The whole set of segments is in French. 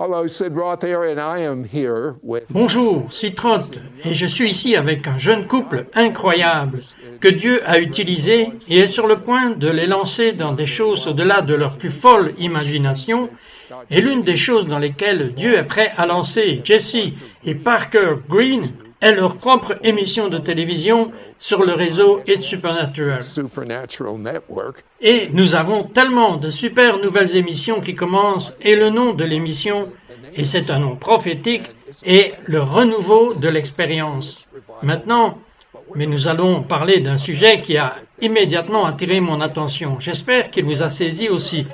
Hello, Sid Roth here, and I am here with Bonjour, c'est Trott et je suis ici avec un jeune couple incroyable que Dieu a utilisé et est sur le point de les lancer dans des choses au-delà de leur plus folle imagination. Et l'une des choses dans lesquelles Dieu est prêt à lancer Jesse et Parker Green est leur propre émission de télévision sur le réseau It's Supernatural. Supernatural Network. Et nous avons tellement de super nouvelles émissions qui commencent et le nom de l'émission, et c'est un nom prophétique, est le renouveau de l'expérience. Maintenant, mais nous allons parler d'un sujet qui a immédiatement attiré mon attention. J'espère qu'il vous a saisi aussi.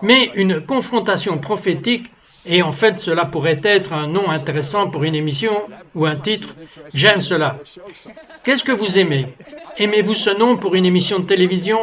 Mais une confrontation prophétique, et en fait cela pourrait être un nom intéressant pour une émission ou un titre, j'aime cela. Qu'est-ce que vous aimez? Aimez-vous ce nom pour une émission de télévision?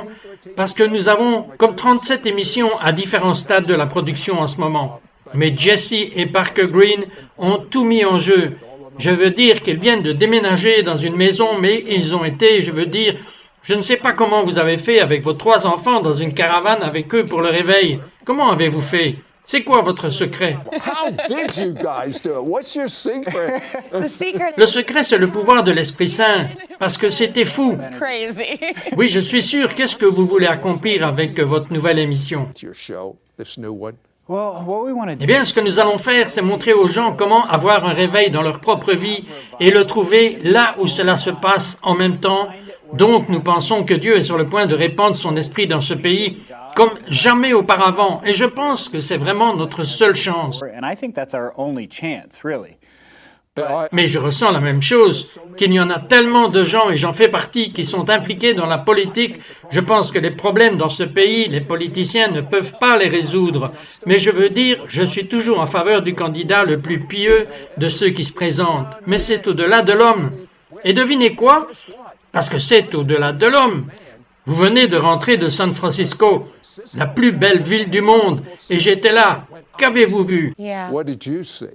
Parce que nous avons comme 37 émissions à différents stades de la production en ce moment. Mais Jesse et Parker Green ont tout mis en jeu. Je veux dire qu'ils viennent de déménager dans une maison, mais ils ont été, je ne sais pas comment vous avez fait avec vos 3 enfants dans une caravane avec eux pour le réveil. Comment avez-vous fait? C'est quoi votre secret? How did you guys do it? What's your secret? Le secret, c'est le pouvoir de l'Esprit Saint, parce que c'était fou. Crazy. Oui, je suis sûr. Qu'est-ce que vous voulez accomplir avec votre nouvelle émission? Your show, this new one. Well, what we want to Eh do. bien, ce que nous allons faire, c'est montrer aux gens comment avoir un réveil dans leur propre vie et le trouver là où cela se passe en même temps. Donc, nous pensons que Dieu est sur le point de répandre son esprit dans ce pays comme jamais auparavant. Et je pense que c'est vraiment notre seule chance. And I think that's our only chance, really. Mais je ressens la même chose, qu'il y en a tellement de gens, et j'en fais partie, qui sont impliqués dans la politique. Je pense que les problèmes dans ce pays, les politiciens ne peuvent pas les résoudre. Mais je veux dire, je suis toujours en faveur du candidat le plus pieux de ceux qui se présentent. Mais c'est au-delà de l'homme. Et devinez quoi? Parce que c'est au-delà de l'homme. Vous venez de rentrer de San Francisco, la plus belle ville du monde, et j'étais là. Qu'avez-vous vu? Yeah. What did you see?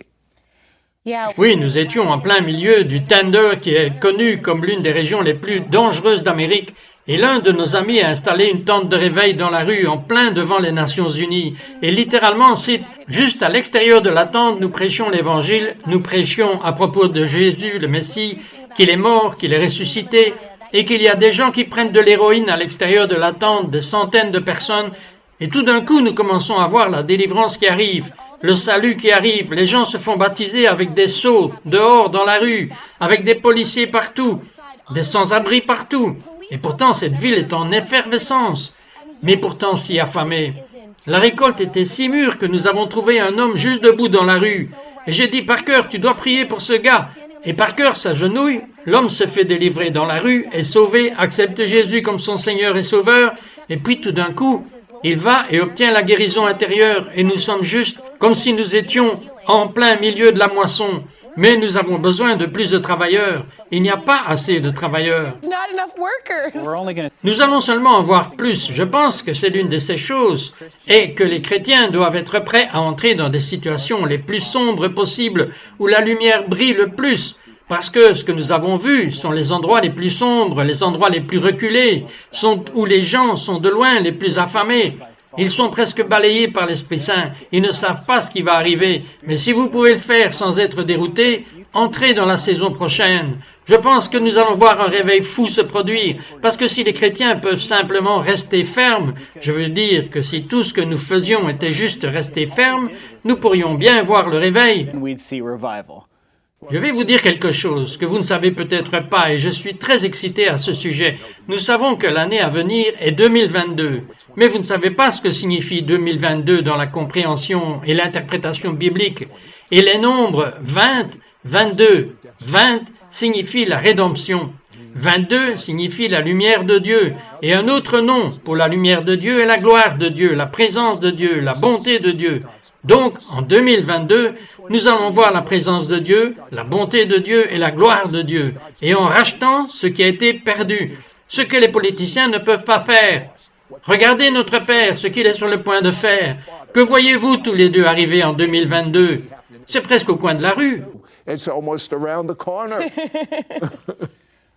Yeah. Oui, nous étions en plein milieu du Thunder, qui est connu comme l'une des régions les plus dangereuses d'Amérique, et l'un de nos amis a installé une tente de réveil dans la rue, en plein devant les Nations Unies. Et littéralement, c'est juste à l'extérieur de la tente, nous prêchions l'Évangile, nous prêchions à propos de Jésus, le Messie, qu'il est mort, qu'il est ressuscité, et qu'il y a des gens qui prennent de l'héroïne à l'extérieur de la tente, des centaines de personnes, et tout d'un coup, nous commençons à voir la délivrance qui arrive. Le salut qui arrive, les gens se font baptiser avec des seaux, dehors, dans la rue, avec des policiers partout, des sans-abri partout. Et pourtant, cette ville est en effervescence, mais pourtant si affamée. La récolte était si mûre que nous avons trouvé un homme juste debout dans la rue. Et j'ai dit, Parker, tu dois prier pour ce gars. Et Parker s'agenouille, l'homme se fait délivrer dans la rue, est sauvé, accepte Jésus comme son Seigneur et Sauveur, et puis tout d'un coup, il va et obtient la guérison intérieure, et nous sommes juste comme si nous étions en plein milieu de la moisson. Mais nous avons besoin de plus de travailleurs. Il n'y a pas assez de travailleurs. There's not enough workers. We're only going to Nous allons seulement en voir plus. Je pense que c'est l'une de ces choses, et que les chrétiens doivent être prêts à entrer dans des situations les plus sombres possibles, où la lumière brille le plus. Parce que ce que nous avons vu sont les endroits les plus sombres, les endroits les plus reculés, où les gens sont de loin les plus affamés. Ils sont presque balayés par l'Esprit Saint. Ils ne savent pas ce qui va arriver. Mais si vous pouvez le faire sans être dérouté, entrez dans la saison prochaine. Je pense que nous allons voir un réveil fou se produire. Parce que si les chrétiens peuvent simplement rester fermes, je veux dire que si tout ce que nous faisions était juste rester ferme, nous pourrions bien voir le réveil. we'd see revival. Je vais vous dire quelque chose que vous ne savez peut-être pas et je suis très excité à ce sujet. Nous savons que l'année à venir est 2022, mais vous ne savez pas ce que signifie 2022 dans la compréhension et l'interprétation biblique. Et les nombres 20, 22, 20 signifient la rédemption. 22 signifie la lumière de Dieu, et un autre nom pour la lumière de Dieu est la gloire de Dieu, la présence de Dieu, la bonté de Dieu. Donc, en 2022, nous allons voir la présence de Dieu, la bonté de Dieu et la gloire de Dieu, et en rachetant ce qui a été perdu, ce que les politiciens ne peuvent pas faire. Regardez notre Père, ce qu'il est sur le point de faire. Que voyez-vous tous les deux arriver en 2022? C'est presque au coin de la rue. It's almost around the corner.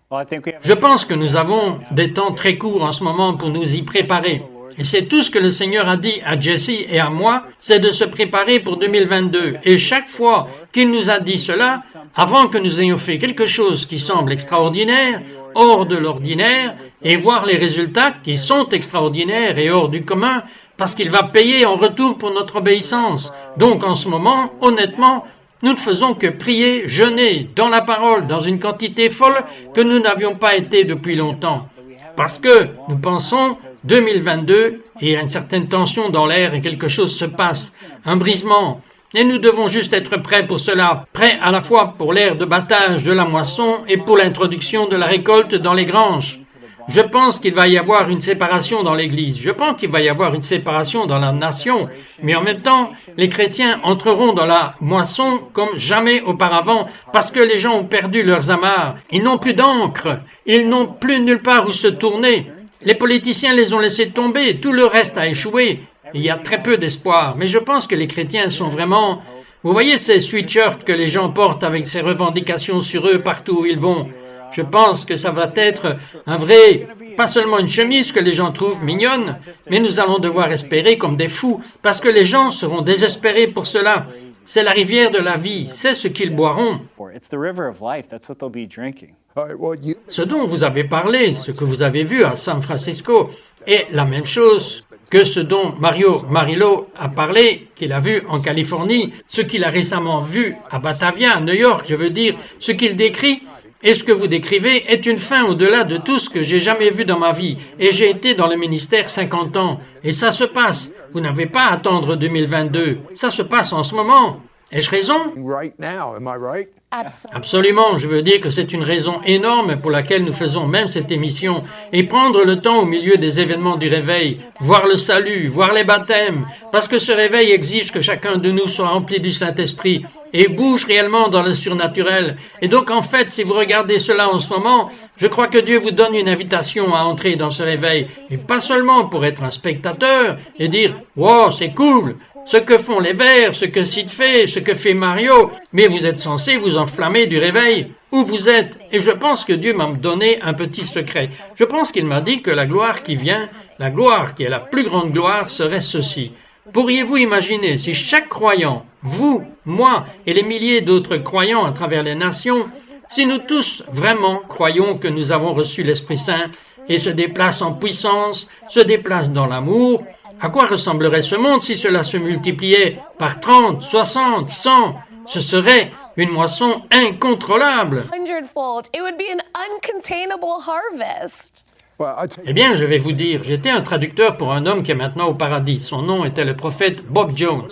Well, I think we have Je pense que nous avons des temps très courts en ce moment pour nous y préparer. Et c'est tout ce que le Seigneur a dit à Jesse et à moi, c'est de se préparer pour 2022. Et chaque fois qu'il nous a dit cela, avant que nous ayons fait quelque chose qui semble extraordinaire, hors de l'ordinaire, et voir les résultats qui sont extraordinaires et hors du commun, parce qu'il va payer en retour pour notre obéissance. Donc en ce moment, honnêtement, nous ne faisons que prier, jeûner, dans la parole, dans une quantité folle que nous n'avions pas été depuis longtemps. Parce que nous pensons 2022, et il y a une certaine tension dans l'air et quelque chose se passe, un brisement. Et nous devons juste être prêts pour cela, prêts à la fois pour l'ère de battage de la moisson et pour l'introduction de la récolte dans les granges. Je pense qu'il va y avoir une séparation dans l'Église, je pense qu'il va y avoir une séparation dans la nation, mais en même temps, les chrétiens entreront dans la moisson comme jamais auparavant, parce que les gens ont perdu leurs amarres, ils n'ont plus d'encre, ils n'ont plus nulle part où se tourner. Les politiciens les ont laissés tomber, tout le reste a échoué, il y a très peu d'espoir, mais je pense que les chrétiens sont vraiment... Vous voyez ces sweatshirts que les gens portent avec ces revendications sur eux partout où ils vont? Je pense que ça va être un vrai, pas seulement une chemise que les gens trouvent mignonne, mais nous allons devoir espérer comme des fous, parce que les gens seront désespérés pour cela. C'est la rivière de la vie, c'est ce qu'ils boiront. It's the river of life. That's what they'll be drinking. All right, well, you, Ce dont vous avez parlé, ce que vous avez vu à San Francisco, est la même chose que ce dont Mario Marillo a parlé, qu'il a vu en Californie, ce qu'il a récemment vu à Batavia, à New York, je veux dire, ce qu'il décrit. Et ce que vous décrivez est une fin au-delà de tout ce que j'ai jamais vu dans ma vie. Et j'ai été dans le ministère 50 ans. Et ça se passe. Vous n'avez pas à attendre 2022. Ça se passe en ce moment. Ai-je raison? right now, am I right? Absolutely. Absolument, je veux dire que c'est une raison énorme pour laquelle nous faisons même cette émission. Et prendre le temps au milieu des événements du réveil, voir le salut, voir les baptêmes, parce que ce réveil exige que chacun de nous soit rempli du Saint-Esprit et bouge réellement dans le surnaturel. Et donc en fait, si vous regardez cela en ce moment, je crois que Dieu vous donne une invitation à entrer dans ce réveil. Et pas seulement pour être un spectateur et dire « Wow, c'est cool !» ce que font les Verts, ce que Sid fait, ce que fait Mario, mais vous êtes censé vous enflammer du réveil, où vous êtes. Et je pense que Dieu m'a donné un petit secret. Je pense qu'il m'a dit que la gloire qui vient, la gloire qui est la plus grande gloire, serait ceci. Pourriez-vous imaginer si chaque croyant, vous, moi et les milliers d'autres croyants à travers les nations, si nous tous vraiment croyons que nous avons reçu l'Esprit Saint et se déplacent en puissance, se déplacent dans l'amour, à quoi ressemblerait ce monde si cela se multipliait par 30, 60, 100? Ce serait une moisson incontrôlable. Hundredfold. It would be an uncontainable harvest. Well, I tell Eh bien, je vais vous dire, j'étais un traducteur pour un homme qui est maintenant au paradis. Son nom était le prophète Bob Jones.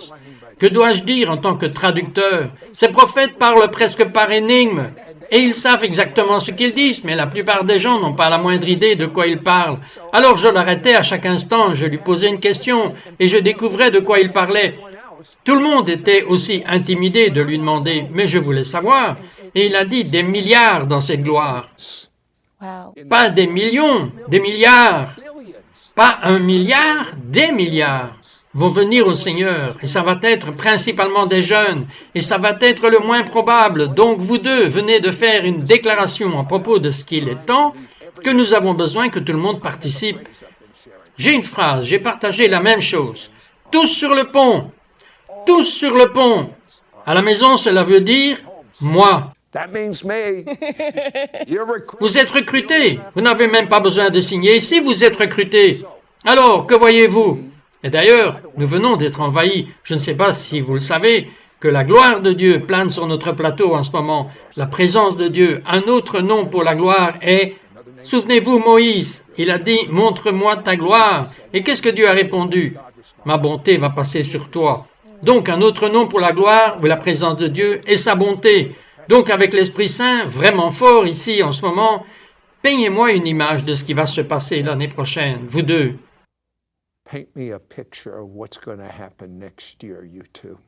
Que dois-je dire en tant que traducteur? Ces prophètes parlent presque par énigme. Et ils savent exactement ce qu'ils disent, mais la plupart des gens n'ont pas la moindre idée de quoi ils parlent. Alors je l'arrêtais à chaque instant, je lui posais une question, et je découvrais de quoi il parlait. Tout le monde était aussi intimidé de lui demander, mais je voulais savoir. Et il a dit des milliards dans cette gloire. Wow. Pas des millions, des milliards. Pas un milliard, des milliards vont venir au Seigneur, et ça va être principalement des jeunes, et ça va être le moins probable. Donc vous deux venez de faire une déclaration à propos de ce qu'il est temps, que nous avons besoin que tout le monde participe. J'ai une phrase, j'ai partagé la même chose. Tous sur le pont, tous sur le pont. À la maison, cela veut dire moi. that means me. You're recruited. Vous êtes recruté, vous n'avez même pas besoin de signer ici, vous êtes recruté. Alors, que voyez-vous? Et d'ailleurs, nous venons d'être envahis. Je ne sais pas si vous le savez, que la gloire de Dieu plane sur notre plateau en ce moment. La présence de Dieu. Un autre nom pour la gloire est... Souvenez-vous, Moïse, il a dit « Montre-moi ta gloire ». Et qu'est-ce que Dieu a répondu? « Ma bonté va passer sur toi ». Donc, un autre nom pour la gloire ou la présence de Dieu est sa bonté. Donc, avec l'Esprit Saint, vraiment fort ici en ce moment, peignez-moi une image de ce qui va se passer l'année prochaine, vous deux. Paint me a picture of what's going to happen next year, you two.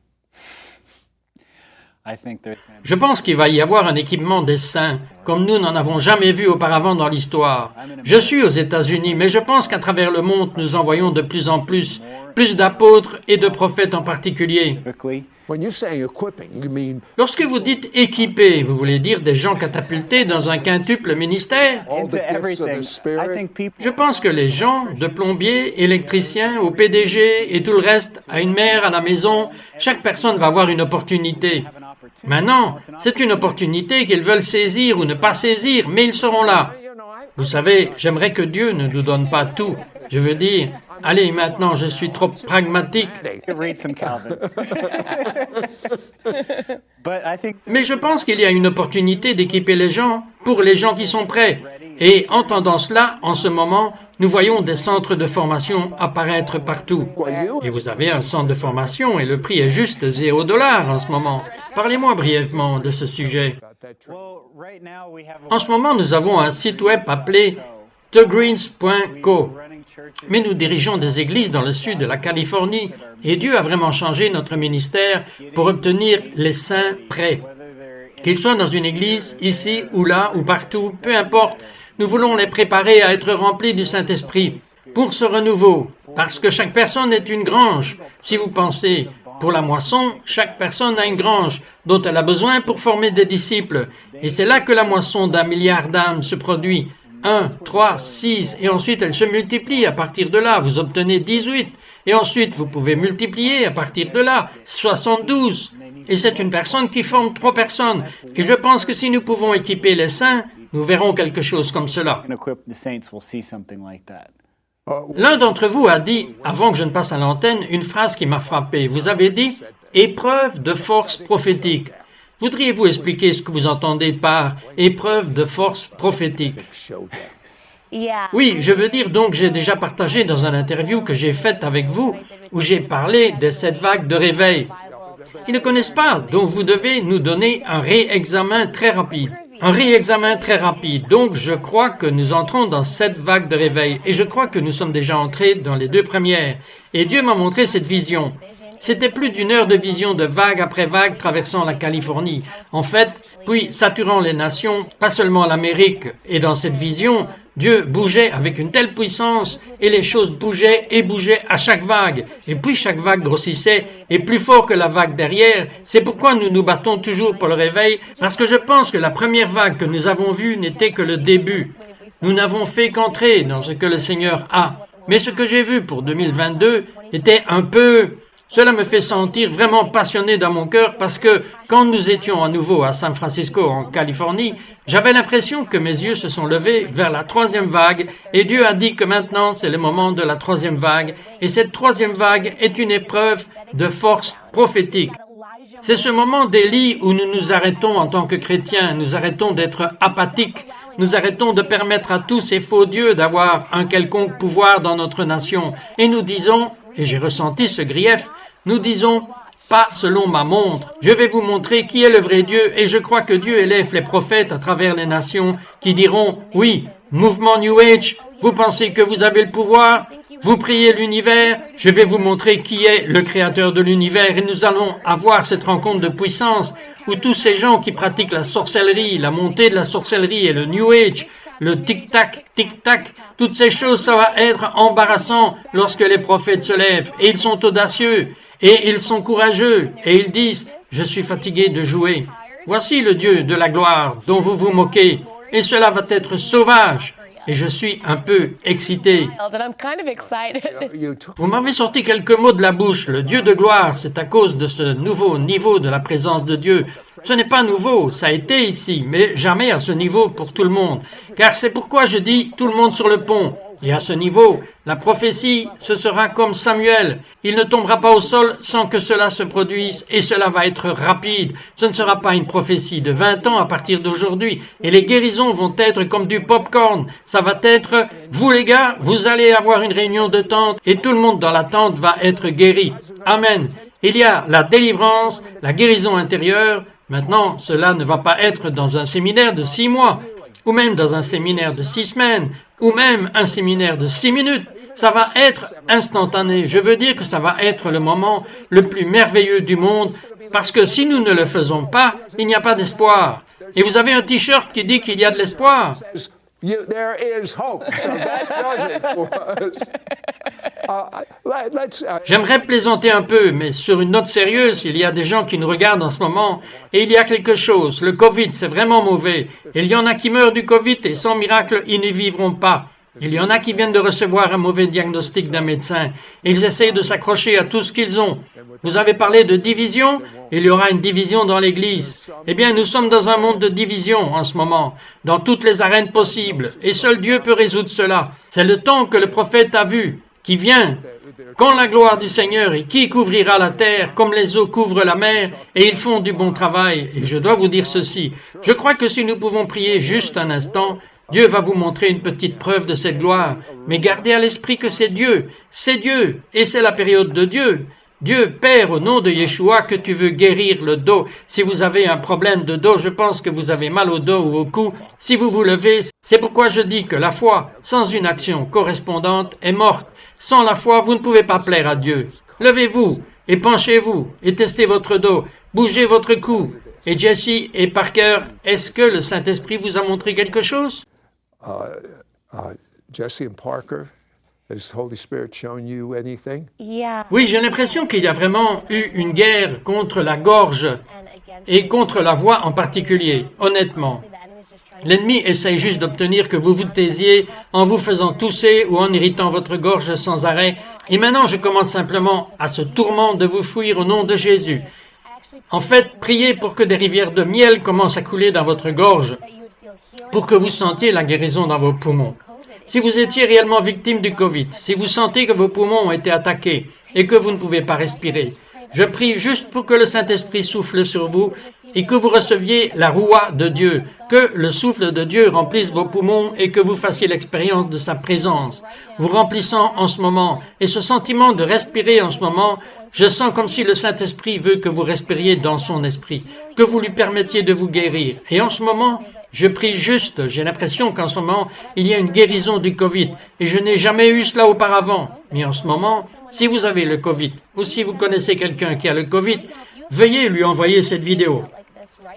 I think there's going to Je pense qu'il va y avoir un équipement des saints, comme nous n'en avons jamais vu auparavant dans l'histoire. Je suis aux États-Unis, mais je pense qu'à travers le monde, nous en voyons de plus en plus d'apôtres et de prophètes en particulier. typically When you say equipping, you mean Lorsque vous dites équipés, vous voulez dire des gens catapultés dans un quintuple ministère? all the Into gifts of everything. the I Spirit? think people. Je pense que les gens, de plombiers, électriciens, au PDG et tout le reste, à une mère, à la maison, chaque personne va avoir une opportunité. Maintenant, c'est une opportunité qu'ils veulent saisir ou ne pas saisir, mais ils seront là. You know, Vous savez, j'aimerais que Dieu ne nous donne pas tout. Je veux dire, allez, maintenant, je suis trop pragmatique. You could read some Calvin. But I think Mais je pense qu'il y a une opportunité d'équiper les gens pour les gens qui sont prêts. Et entendant cela, en ce moment, nous voyons des centres de formation apparaître partout. Et vous avez un centre de formation et le prix est juste $0 en ce moment. Parlez-moi brièvement de ce sujet. well, right now we have En ce moment, nous avons un site web appelé thegreens.co. running churches. Mais nous dirigeons des églises dans le sud de la Californie et Dieu a vraiment changé notre ministère pour obtenir les saints prêts. Qu'ils soient dans une église, ici ou là ou partout, peu importe, nous voulons les préparer à être remplis du Saint-Esprit pour ce renouveau, parce que chaque personne est une grange. Si vous pensez, pour la moisson, chaque personne a une grange dont elle a besoin pour former des disciples. Et c'est là que la moisson d'1 milliard d'âmes se produit. 1, 3, 6, et ensuite elle se multiplie. À partir de là, vous obtenez 18. Et ensuite, vous pouvez multiplier à partir de là, 72. Et c'est une personne qui forme 3 personnes. Et je pense que si nous pouvons équiper les saints, nous verrons quelque chose comme cela. And equip the saints, we'll see something like that. L'un d'entre vous a dit, avant que je ne passe à l'antenne, une phrase qui m'a frappé. Vous avez dit « épreuve de force prophétique ». Voudriez-vous expliquer ce que vous entendez par « épreuve de force prophétique » showed that. Yeah. Oui, je veux dire donc j'ai déjà partagé dans une interview que j'ai faite avec vous où j'ai parlé des 7 vagues de réveil. Ils ne connaissent pas, donc vous devez nous donner un réexamen très rapide. Un réexamen très rapide. Donc je crois que nous entrons dans 7 vagues de réveil et je crois que nous sommes déjà entrés dans les 2 premières. Et Dieu m'a montré cette vision. C'était plus d'1 heure de vision de vague après vague traversant la Californie. En fait, puis saturant les nations, pas seulement l'Amérique. Et dans cette vision, Dieu bougeait avec une telle puissance et les choses bougeaient et bougeaient à chaque vague. Et puis chaque vague grossissait et plus fort que la vague derrière. C'est pourquoi nous nous battons toujours pour le réveil, parce que je pense que la première vague que nous avons vue n'était que le début. Nous n'avons fait qu'entrer dans ce que le Seigneur a. Mais ce que j'ai vu pour 2022 était un peu... Cela me fait sentir vraiment passionné dans mon cœur parce que quand nous étions à nouveau à San Francisco, en Californie, j'avais l'impression que mes yeux se sont levés vers la 3e vague et Dieu a dit que maintenant c'est le moment de la 3e vague et cette 3e vague est une épreuve de force prophétique. C'est ce moment d'Élie où nous nous arrêtons en tant que chrétiens, nous arrêtons d'être apathiques, nous arrêtons de permettre à tous ces faux dieux d'avoir un quelconque pouvoir dans notre nation et nous disons, et j'ai ressenti ce grief, nous disons, pas selon ma montre. Je vais vous montrer qui est le vrai Dieu et je crois que Dieu élève les prophètes à travers les nations qui diront, oui, mouvement New Age, vous pensez que vous avez le pouvoir, vous priez l'univers, je vais vous montrer qui est le créateur de l'univers et nous allons avoir cette rencontre de puissance où tous ces gens qui pratiquent la sorcellerie, la montée de la sorcellerie et le New Age, le tic-tac, tic-tac, toutes ces choses, ça va être embarrassant lorsque les prophètes se lèvent. Et ils sont audacieux, et ils sont courageux, et ils disent, je suis fatigué de jouer. Voici le Dieu de la gloire dont vous vous moquez, et cela va être sauvage. Et je suis un peu excité. And I'm kind of excited. You took Vous m'avez sorti quelques mots de la bouche. Le Dieu de gloire, c'est à cause de ce nouveau niveau de la présence de Dieu. Ce n'est pas nouveau, ça a été ici, mais jamais à ce niveau pour tout le monde. Car c'est pourquoi je dis tout le monde sur le pont. Et à ce niveau, la prophétie, ce sera comme Samuel. Il ne tombera pas au sol sans que cela se produise et cela va être rapide. Ce ne sera pas une prophétie de 20 ans à partir d'aujourd'hui. Et les guérisons vont être comme du popcorn. Ça va être, vous les gars, vous allez avoir une réunion de tente et tout le monde dans la tente va être guéri. Amen. Il y a la délivrance, la guérison intérieure. Maintenant, cela ne va pas être dans un séminaire de 6 mois, ou même dans un séminaire de 6 semaines, ou même un séminaire de 6 minutes. Ça va être instantané. Je veux dire que ça va être le moment le plus merveilleux du monde, parce que si nous ne le faisons pas, il n'y a pas d'espoir. Et vous avez un t-shirt qui dit qu'il y a de l'espoir. There is hope. So that does it for us. Let's. J'aimerais plaisanter un peu, mais sur une note sérieuse, il y a des gens qui nous regardent en ce moment et il y a quelque chose. Le Covid, c'est vraiment mauvais. Il y en a qui meurent du Covid et sans miracle, ils n'y vivront pas. Il y en a qui viennent de recevoir un mauvais diagnostic d'un médecin. Ils essayent de s'accrocher à tout ce qu'ils ont. Vous avez parlé de division? Il y aura une division dans l'Église. Eh bien, nous sommes dans un monde de division en ce moment, dans toutes les arènes possibles, et seul Dieu peut résoudre cela. C'est le temps que le prophète a vu, qui vient. Quand la gloire du Seigneur et qui couvrira la terre comme les eaux couvrent la mer, et ils font du bon travail. Et je dois vous dire ceci, je crois que si nous pouvons prier juste un instant, Dieu va vous montrer une petite preuve de cette gloire. Mais gardez à l'esprit que c'est Dieu, et c'est la période de Dieu. Dieu, Père, au nom de Yeshua, que tu veux guérir le dos. Si vous avez un problème de dos, je pense que vous avez mal au dos ou au cou. Si vous vous levez, c'est pourquoi je dis que la foi, sans une action correspondante, est morte. Sans la foi, vous ne pouvez pas plaire à Dieu. Levez-vous et penchez-vous et testez votre dos. Bougez votre cou. Et Jesse et Parker, est-ce que le Saint-Esprit vous a montré quelque chose? Jesse and Parker, has the Holy Spirit shown you anything? Yeah. Oui, j'ai l'impression qu'il y a vraiment eu une guerre contre la gorge et contre la voix en particulier, honnêtement. L'ennemi essaye juste d'obtenir que vous vous taisiez en vous faisant tousser ou en irritant votre gorge sans arrêt. Et maintenant, je commande simplement à ce tourment de vous fuir au nom de Jésus. En fait, priez pour que des rivières de miel commencent à couler dans votre gorge, pour que vous sentiez la guérison dans vos poumons. Si vous étiez réellement victime du Covid, si vous sentez que vos poumons ont été attaqués et que vous ne pouvez pas respirer, je prie juste pour que le Saint-Esprit souffle sur vous et que vous receviez la roua de Dieu, que le souffle de Dieu remplisse vos poumons et que vous fassiez l'expérience de sa présence, vous remplissant en ce moment. Et ce sentiment de respirer en ce moment, je sens comme si le Saint-Esprit veut que vous respiriez dans son esprit, que vous lui permettiez de vous guérir. Et en ce moment, je prie juste, j'ai l'impression qu'en ce moment, il y a une guérison du Covid. Et je n'ai jamais eu cela auparavant. Mais en ce moment, si vous avez le Covid, ou si vous connaissez quelqu'un qui a le Covid, veuillez lui envoyer cette vidéo.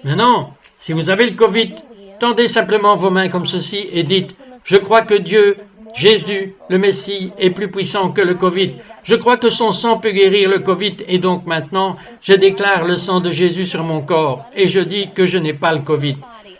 Maintenant, si vous avez le Covid, tendez simplement vos mains comme ceci et dites « Je crois que Dieu, Jésus, le Messie, est plus puissant que le Covid. Je crois que son sang peut guérir le Covid et donc maintenant, je déclare le sang de Jésus sur mon corps et je dis que je n'ai pas le Covid.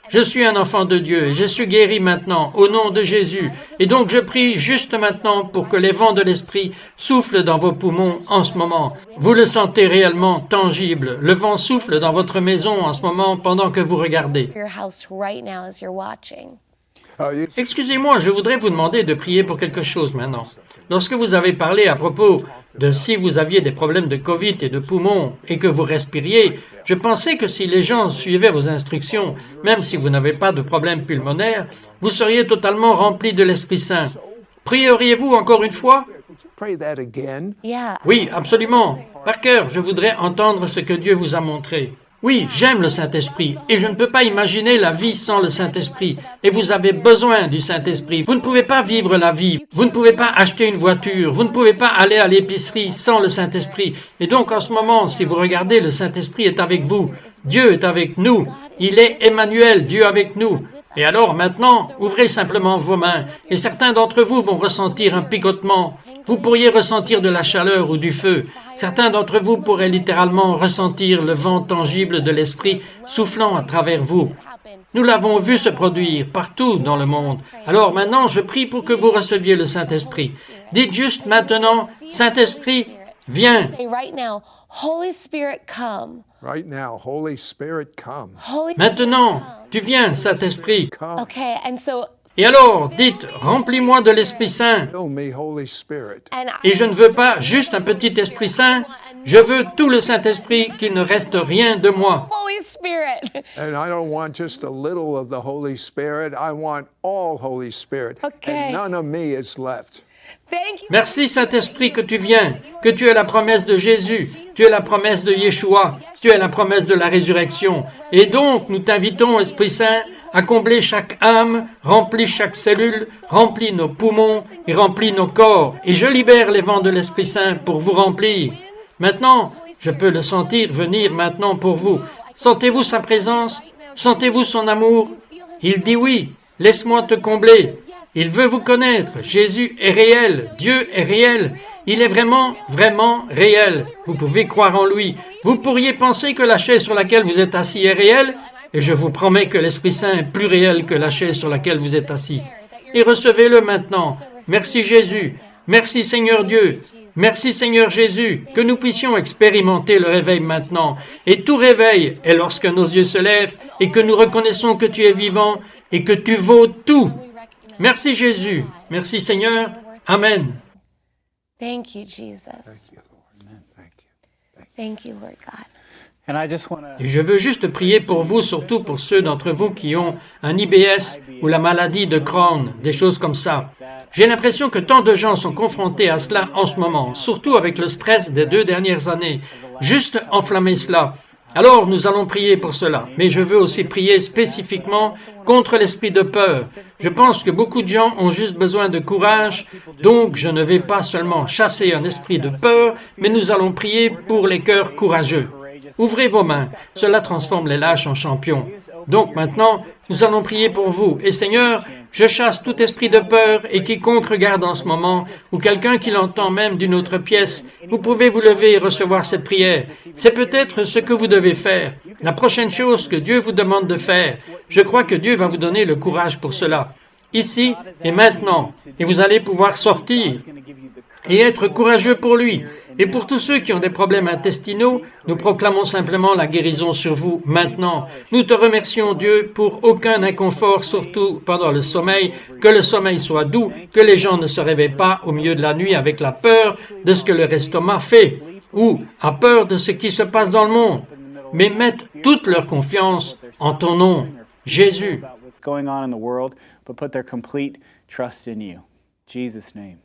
Je suis un enfant de Dieu et je suis guéri maintenant au nom de Jésus. Et donc je prie juste maintenant pour que les vents de l'Esprit soufflent dans vos poumons en ce moment. Vous le sentez réellement tangible. Le vent souffle dans votre maison en ce moment pendant que vous regardez. Your house right now as you're watching. Excusez-moi, je voudrais vous demander de prier pour quelque chose maintenant. Lorsque vous avez parlé à propos de si vous aviez des problèmes de Covid et de poumons et que vous respiriez, je pensais que si les gens suivaient vos instructions, même si vous n'avez pas de problème pulmonaire, vous seriez totalement rempli de l'Esprit Saint. Prieriez-vous encore une fois? Pray that again. Yeah. Oui, absolument. Par cœur, je voudrais entendre ce que Dieu vous a montré. Oui, j'aime le Saint-Esprit et je ne peux pas imaginer la vie sans le Saint-Esprit. Et vous avez besoin du Saint-Esprit. Vous ne pouvez pas vivre la vie. Vous ne pouvez pas acheter une voiture. Vous ne pouvez pas aller à l'épicerie sans le Saint-Esprit. Et donc en ce moment, si vous regardez, le Saint-Esprit est avec vous. Dieu est avec nous. Il est Emmanuel, Dieu avec nous. Et alors maintenant, ouvrez simplement vos mains et certains d'entre vous vont ressentir un picotement. Vous pourriez ressentir de la chaleur ou du feu. Certains d'entre vous pourraient littéralement ressentir le vent tangible de l'Esprit soufflant à travers vous. Nous l'avons vu se produire partout dans le monde. Alors maintenant, je prie pour que vous receviez le Saint-Esprit. Dites juste maintenant, Saint-Esprit, viens. Say right now, Holy Spirit, come. Right now, Holy Spirit, come. Holy Maintenant, tu viens, Saint-Esprit. Come. Okay, and so Et alors, dites, remplis-moi de l'Esprit Saint. Fill me, Holy Spirit. and Et je ne veux pas juste un petit Esprit Saint, je veux tout le Saint-Esprit, qu'il ne reste rien de moi. Holy Spirit. And I don't want just a little of the Holy Spirit. I want all Holy Spirit. Okay. And none of me is left. Thank you. Merci Saint-Esprit que tu viens, que tu es la promesse de Jésus, tu es la promesse de Yeshua, tu es la promesse de la résurrection. Et donc, nous t'invitons, Esprit Saint, à combler chaque âme, remplis chaque cellule, remplis nos poumons et remplis nos corps. Et je libère les vents de l'Esprit Saint pour vous remplir. Maintenant, je peux le sentir venir maintenant pour vous. Sentez-vous sa présence? Sentez-vous son amour? Il dit oui. laisse-moi te combler. Il veut vous connaître. Jésus est réel. Dieu est réel. Il est vraiment, vraiment réel. Vous pouvez croire en lui. Vous pourriez penser que la chaise sur laquelle vous êtes assis est réelle, et je vous promets que l'Esprit Saint est plus réel que la chaise sur laquelle vous êtes assis. Et recevez-le maintenant. Merci Jésus. Merci Seigneur Dieu. Merci Seigneur Jésus, que nous puissions expérimenter le réveil maintenant. Et tout réveil est lorsque nos yeux se lèvent et que nous reconnaissons que tu es vivant et que tu vaux tout. Merci Jésus. Merci Seigneur. Amen. Thank you, Jesus. Thank you, Lord. Thank you. Thank you, Lord God. And I just want to Et je veux juste prier pour vous, surtout pour ceux d'entre vous qui ont un IBS ou la maladie de Crohn, des choses comme ça. J'ai l'impression que tant de gens sont confrontés à cela en ce moment, surtout avec le stress des 2 dernières années. Juste enflammer cela. Alors nous allons prier pour cela, mais je veux aussi prier spécifiquement contre l'esprit de peur. Je pense que beaucoup de gens ont juste besoin de courage, donc je ne vais pas seulement chasser un esprit de peur, mais nous allons prier pour les cœurs courageux. Ouvrez vos mains, cela transforme les lâches en champions. Donc maintenant, nous allons prier pour vous. Et Seigneur, je chasse tout esprit de peur et quiconque regarde en ce moment, ou quelqu'un qui l'entend même d'une autre pièce, vous pouvez vous lever et recevoir cette prière. C'est peut-être ce que vous devez faire, la prochaine chose que Dieu vous demande de faire. Je crois que Dieu va vous donner le courage pour cela. Ici et maintenant, et vous allez pouvoir sortir et être courageux pour lui. Et pour tous ceux qui ont des problèmes intestinaux, nous proclamons simplement la guérison sur vous maintenant. Nous te remercions, Dieu, pour aucun inconfort, surtout pendant le sommeil, que le sommeil soit doux, que les gens ne se réveillent pas au milieu de la nuit avec la peur de ce que leur estomac fait, ou à peur de ce qui se passe dans le monde, mais mettent toute leur confiance en ton nom, Jésus. about what's going on in the world, but put their complete trust in you. In Jesus' name.